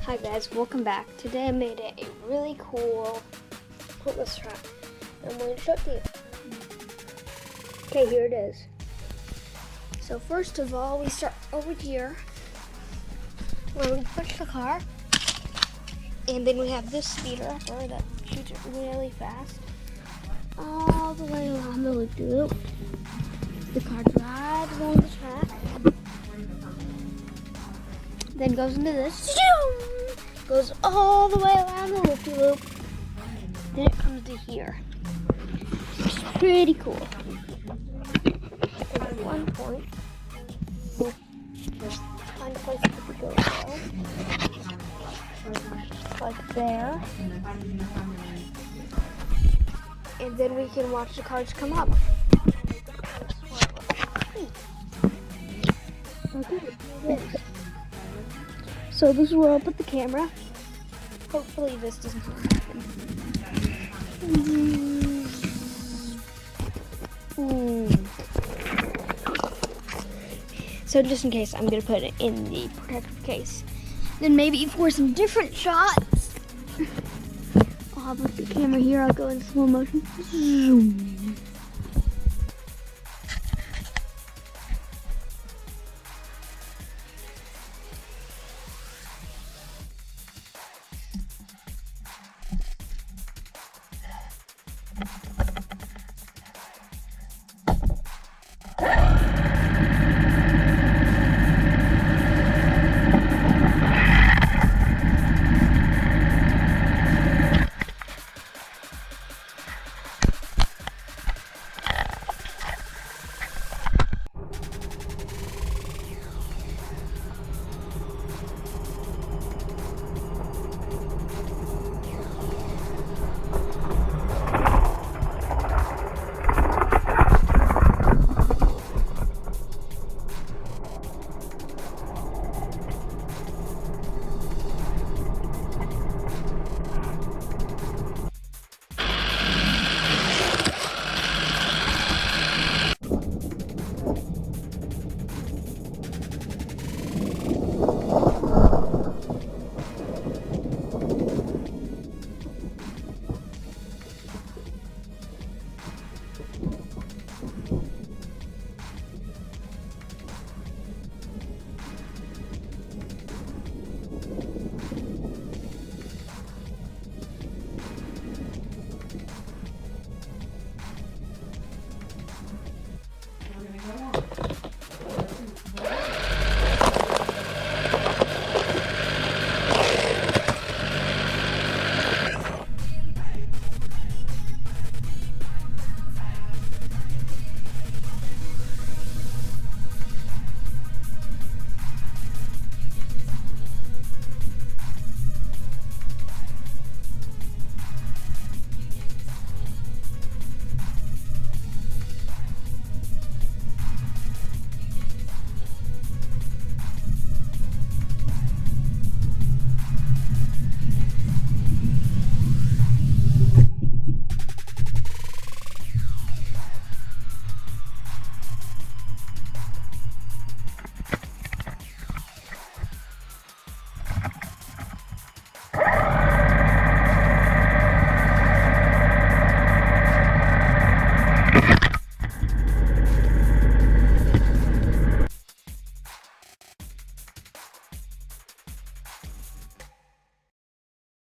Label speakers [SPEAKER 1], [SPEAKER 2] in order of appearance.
[SPEAKER 1] Hi guys, welcome back. Today I made a really cool pointless trap. I'm going to show it to you. Okay, here it is. So first of all, we start over here where we push the car. And then we have this speeder upper that shoots it really fast. All the way around the loop. The car drives along the track. Then goes into this. Goes all the way around the loop-de-loop. Then it comes to here. It's pretty cool. And at one point, find a place to go like there. And then we can watch the cars come up. So this is where I'll put the camera. Hopefully this doesn't happen. So just in case, I'm gonna put it in the protective case. Then maybe for some different shots, I'll have the camera here. I'll go in slow motion. Zoom.